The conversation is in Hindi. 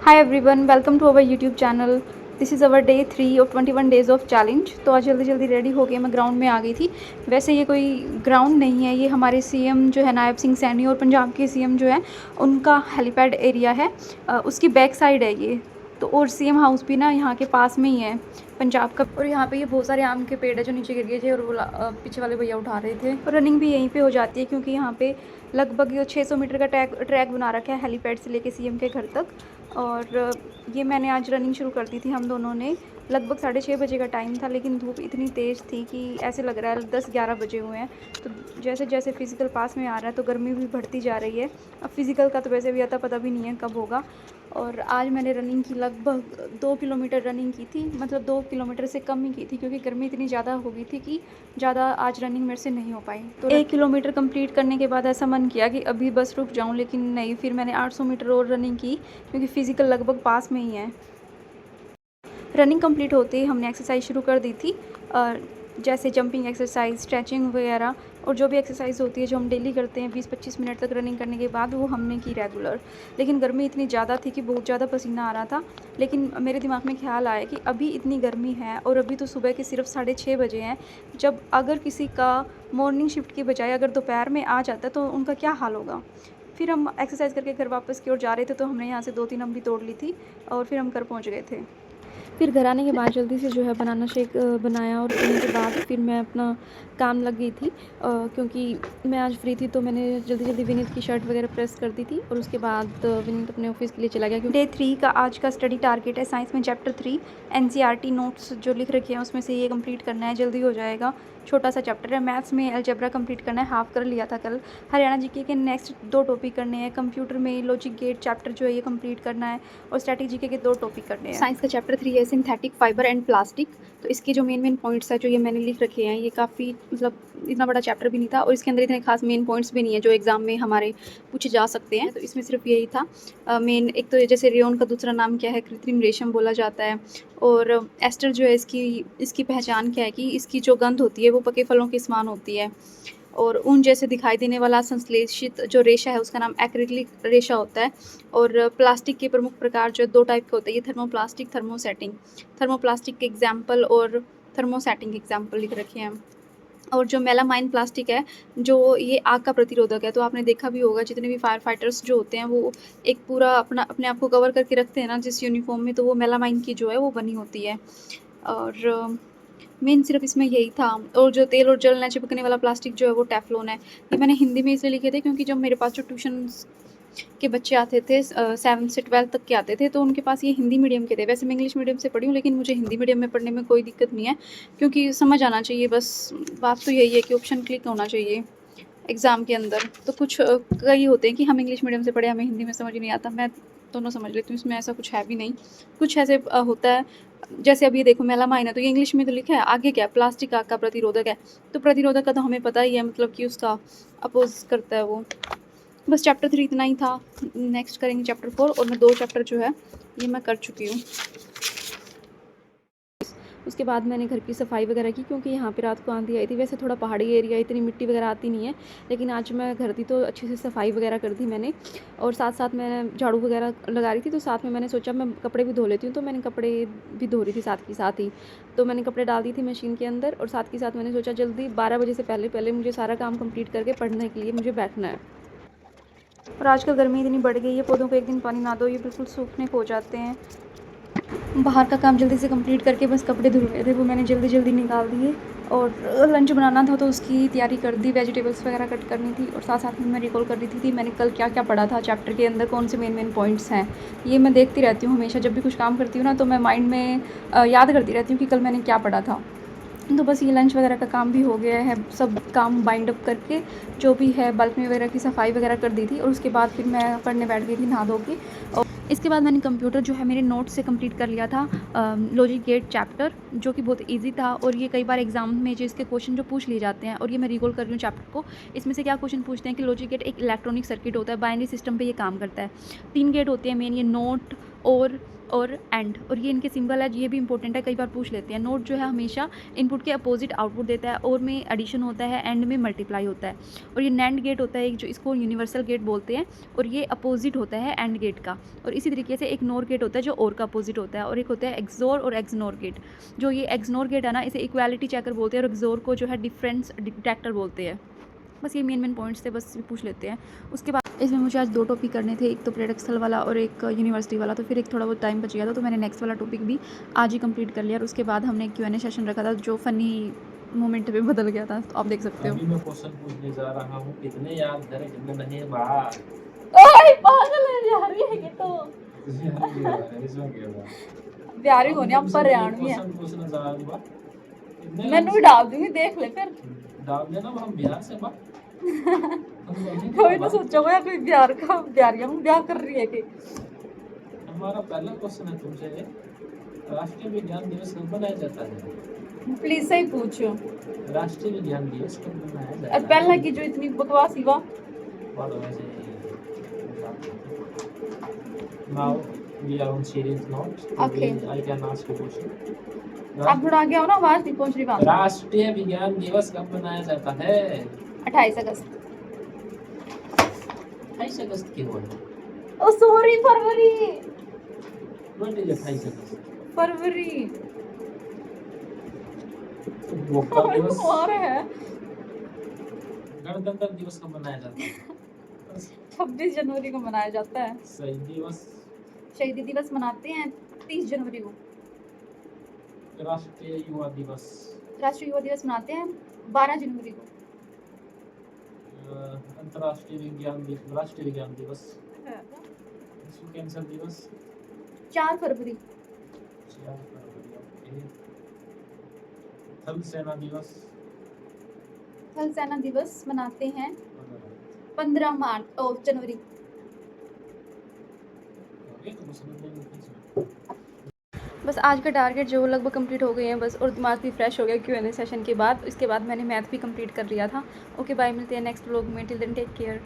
Hi everyone, welcome to our YouTube channel. This is our day 3 of 21 days of challenge. तो आज जल्दी जल्दी रेडी हो गई, मैं ग्राउंड में आ गई थी। वैसे ये कोई ग्राउंड नहीं है, ये हमारे सीएम जो है नायब सिंह सैनी और पंजाब के सीएम जो है उनका हेलीपैड एरिया है, उसकी बैक साइड है ये। तो और सीएम हाउस भी ना यहाँ के पास में ही है पंजाब का। और यहाँ पे ये बहुत सारे आम के पेड़ है जो नीचे गिर गए थे और वो पीछे वाले भैया उठा रहे थे। और रनिंग भी यहीं पे हो जाती है क्योंकि यहाँ पे लगभग 600 मीटर का ट्रैक बना रखा है हेलीपैड से लेके सीएम के घर तक। और ये मैंने आज रनिंग शुरू कर दी थी हम दोनों ने। लगभग 6:30 बजे का टाइम था, लेकिन धूप इतनी तेज़ थी कि ऐसे लग रहा है 10-11 बजे हुए हैं। तो जैसे जैसे फ़िज़िकल पास में आ रहा है तो गर्मी भी बढ़ती जा रही है। अब फ़िज़िकल का तो वैसे भी अता पता भी नहीं है कब होगा। और आज मैंने रनिंग की, लगभग 2 किलोमीटर रनिंग की थी, मतलब 2 किलोमीटर से कम ही की थी क्योंकि गर्मी इतनी ज़्यादा हो गई थी कि ज़्यादा आज रनिंग मेरे से नहीं हो पाई। तो 1 किलोमीटर कंप्लीट करने के बाद ऐसा मन किया कि अभी बस रुक जाऊं, लेकिन नहीं, फिर मैंने 800 मीटर और रनिंग की क्योंकि फ़िज़िकल लगभग पास में ही है। रनिंग कंप्लीट होते ही हमने एक्सरसाइज शुरू कर दी थी, जैसे जंपिंग एक्सरसाइज, स्ट्रेचिंग वगैरह, और जो भी एक्सरसाइज होती है जो हम डेली करते हैं 20-25 मिनट तक रनिंग करने के बाद, वो हमने की रेगुलर। लेकिन गर्मी इतनी ज़्यादा थी कि बहुत ज़्यादा पसीना आ रहा था। लेकिन मेरे दिमाग में ख्याल आया कि अभी इतनी गर्मी है और अभी तो सुबह के सिर्फ 6:30 बजे हैं। जब अगर किसी का मॉर्निंग शिफ्ट की बजाय अगर दोपहर में आ जाता तो उनका क्या हाल होगा। फिर हम एक्सरसाइज करके घर वापस की ओर जा रहे थे तो हमने यहाँ से 2-3 अम्बी तोड़ ली थी और फिर हम घर पहुँच गए थे। फिर घर आने के बाद जल्दी से जो है बनाना शेक बनाया और पीने के बाद फिर मैं अपना काम लग गई थी, क्योंकि मैं आज फ्री थी तो मैंने जल्दी जल्दी विनीत की शर्ट वगैरह प्रेस कर दी थी। और उसके बाद विनीत अपने ऑफिस के लिए चला गया क्योंकि डे 3 का आज का स्टडी टारगेट है साइंस में चैप्टर 3 एनसीईआरटी नोट्स जो लिख रखे हैं उसमें से ये कंप्लीट करना है, जल्दी हो जाएगा। छोटा सा चैप्टर है। मैथ्स में अलजेब्रा कंप्लीट करना है, हाफ कर लिया था कल। हरियाणा जीके के नेक्स्ट 2 टॉपिक करने हैं। कंप्यूटर में लॉजिक गेट चैप्टर जो है ये कंप्लीट करना है और स्टैटिक जीके के 2 टॉपिक करने हैं। साइंस का चैप्टर 3 है सिंथेटिक फाइबर एंड प्लास्टिक। तो इसके जो मेन पॉइंट्स है जो ये मैंने लिख रखे हैं, ये काफ़ी मतलब इतना बड़ा चैप्टर भी नहीं था और इसके अंदर इतने खास मेन पॉइंट्स भी नहीं है जो एग्जाम में हमारे पूछे जा सकते हैं। तो इसमें सिर्फ यही था मेन। एक तो जैसे रेयन का दूसरा नाम क्या है, कृत्रिम रेशम बोला जाता है। और एस्टर जो है इसकी पहचान क्या है कि इसकी जो गंध होती है वो पके फलों के समान होती है। और ऊन जैसे दिखाई देने वाला संश्लेषित जो रेशा है उसका नाम एक्रिलिक रेशा होता है। और प्लास्टिक के प्रमुख प्रकार जो 2 टाइप के होते हैं, ये थर्मोप्लास्टिक, थर्मोसेटिंग। थर्मोप्लास्टिक के एग्जाम्पल और थर्मोसेटिंग के एग्जाम्पल लिख रखे हैं। और जो मेलामाइन प्लास्टिक है जो ये आग का प्रतिरोधक है। तो आपने देखा भी होगा जितने भी फायर फाइटर्स जो होते हैं वो एक पूरा अपने आप को कवर करके रखते हैं ना जिस यूनिफॉर्म में, तो वो मेलामाइन की जो है वो बनी होती है। और मेन सिर्फ इसमें यही था। और जो तेल और जलने चिपकने वाला प्लास्टिक जो है वो टेफ्लॉन है। ये मैंने हिंदी में इसलिए लिखे थे क्योंकि जब मेरे पास जो ट्यूशन के बच्चे आते थे 7 से 12 तक के आते थे तो उनके पास ये हिंदी मीडियम के थे। वैसे मैं इंग्लिश मीडियम से पढ़ी हूँ लेकिन मुझे हिंदी मीडियम में पढ़ने में कोई दिक्कत नहीं है क्योंकि समझ आना चाहिए। बस बात तो यही है कि ऑप्शन क्लिक होना चाहिए एग्ज़ाम के अंदर। तो कुछ कई होते हैं कि हम इंग्लिश मीडियम से पढ़े, हमें हिंदी में समझ नहीं आता। मैं दोनों समझ लेती हूँ, इसमें ऐसा कुछ है भी नहीं। कुछ ऐसे होता है जैसे अब ये देखो मेलामाइन है तो ये इंग्लिश में तो लिखा है, आगे क्या प्लास्टिक आग का प्रतिरोधक है। तो प्रतिरोधक का तो हमें पता ही है, मतलब कि उसका अपोज करता है वो। बस चैप्टर 3 इतना ही था। नेक्स्ट करेंगे चैप्टर 4 और मैं 2 चैप्टर जो है ये मैं कर चुकी हूँ। उसके बाद मैंने घर की सफाई वगैरह की क्योंकि यहाँ पे रात को आंधी आई थी। वैसे थोड़ा पहाड़ी एरिया, इतनी मिट्टी वगैरह आती नहीं है, लेकिन आज मैं घर थी तो अच्छे से सफाई वगैरह कर दी मैंने। और साथ साथ मैं झाड़ू वगैरह लगा रही थी तो साथ में मैंने सोचा मैं कपड़े भी धो लेती हूँ, तो मैंने कपड़े भी धो रही थी साथ के साथ ही। तो मैंने कपड़े डाल दी थी मशीन के अंदर और साथ के साथ मैंने सोचा जल्दी 12 बजे से पहले पहले मुझे सारा काम कम्प्लीट करके पढ़ने के लिए मुझे बैठना है। और आजकल गर्मी इतनी बढ़ गई है, पौधों को एक दिन पानी ना दो ये बिल्कुल सूखने को हो जाते हैं। बाहर का काम जल्दी से कंप्लीट करके बस कपड़े धुल गए थे, वो मैंने जल्दी जल्दी निकाल दिए। और लंच बनाना था तो उसकी तैयारी कर दी, वेजिटेबल्स वगैरह कट करनी थी। और साथ साथ में मैं रिकॉल कर रही थी मैंने कल क्या क्या पढ़ा था चैप्टर के अंदर, कौन से मेन पॉइंट्स हैं। ये मैं देखती रहती हूँ हमेशा, जब भी कुछ काम करती हूँ ना तो मैं माइंड में याद करती रहती हूँ कि कल मैंने क्या पढ़ा था। तो बस ये लंच वगैरह का काम भी हो गया है, सब काम बाइंड अप करके जो भी है बालकनी वगैरह की सफाई वगैरह कर दी थी। और उसके बाद फिर मैं पढ़ने बैठ गई थी नहा धो के। और इसके बाद मैंने कंप्यूटर जो है मेरे नोट से कंप्लीट कर लिया था, लॉजिक गेट चैप्टर, जो कि बहुत इजी था। और ये कई बार एग्जाम में जो इसके क्वेश्चन जो पूछ लिए जाते हैं, और ये मैं रिकॉल कर रही हूँ चैप्टर को। इसमें से क्या क्वेश्चन पूछते हैं कि लॉजिक गेट एक इलेक्ट्रॉनिक सर्किट होता है, बाइनरी सिस्टम पे ये काम करता है। 3 गेट होते हैं मेन, ये नोट और और एंड, और ये इनके सिंबल है, ये भी इंपॉर्टेंट है, कई बार पूछ लेते हैं। नोट जो है हमेशा इनपुट के अपोजिट आउटपुट देता है, और में एडिशन होता है, एंड में मल्टीप्लाई होता है। और ये नैंड गेट होता है एक, जो इसको यूनिवर्सल गेट बोलते हैं, और ये अपोजिट होता है एंड गेट का। और इसी तरीके से एक नोर गेट होता है जो और का अपोजिट होता है, और एक होता है एक्सोर और एक्सनोर गेट। जो ये एक्सनोर गेट है ना, इसे इक्वालिटी चेकर बोलते हैं, और एक्सोर को जो है डिफरेंस डिटेक्टर बोलते हैं। बस ये मेन पॉइंट्स थे, बस पूछ लेते हैं। उसके बाद इसमें मुझे आज 2 टॉपिक करने थे, एक तो प्रेडिक्सल वाला और एक यूनिवर्सिटी वाला, तो फिर एक थोड़ा बहुत टाइम बच गया था, तो मैंने नेक्स्ट वाला टॉपिक भी आज ही कंप्लीट कर लिया। और उसके बाद हमने Q&A सेशन रखा था जो फ़नी मोमेंट पे बदल गया था, तो आप देख सकते हो। अभी मैं क्वेश्चन पूछने जा रहा हूँ, कितने याद करें कितने नहीं बाहर। ओए पागल है यार, ये तो इसमें क्या हुआ? प्यारे होने हम पर यार भी है, क्वेश्चन पूछने जा रहा हूँ, कितने मैंने भी डाल दूंगी, देख ले फिर। डाल देना, हम बिहार से बा। कोई तो सोचोगे यार कोई बिहार का बिहारिया में ब्याह कर रही है कि। हमारा पहला क्वेश्चन है तुमसे, राष्ट्रीय विज्ञान दिवस कब मनाया जाता है? प्लीज सही पूछो। राष्ट्रीय विज्ञान दिवस कब मनाया जाता है? और पहला की जो इतनी बकवास ही हुआ। Now we are on serious note. Okay. I can ask you question. आप थोड़ा आगे आओ ना, आवाज नहीं पहुंच रही बात। राष्ट्रीय विज्ञान दिवस कब मनाया जाता है? 28 अगस्त। 28 अगस्त क्यों है? ओ सॉरी, फरवरी। What is 28 अगस्त? फरवरी। उपभोक्ता दिवस। और है गणतंत्र दिवस कब मनाया जाता है? 26 जनवरी को मनाया जाता है। शहीद दिवस। शहीदी दिवस मनाते हैं 30 जनवरी को। राष्ट्रीय युवा दिवस। राष्ट्रीय युवा दिवस मनाते हैं 12 जनवरी को। अंतर्राष्ट्रीय विज्ञान दिवस, राष्ट्रीय विज्ञान दिवस। विश्व कैंसर दिवस 4 फरवरी। 4 फरवरी। थल सेना दिवस। थल सेना दिवस मनाते हैं 15 जनवरी। बस आज का टारगेट जो लगभग कंप्लीट हो गए हैं बस, और दिमाग भी फ्रेश हो गया Q&A सेशन के बाद। इसके बाद मैंने मैथ भी कंप्लीट कर लिया था। ओके बाय, मिलते हैं नेक्स्ट व्लॉग में। Till then take care.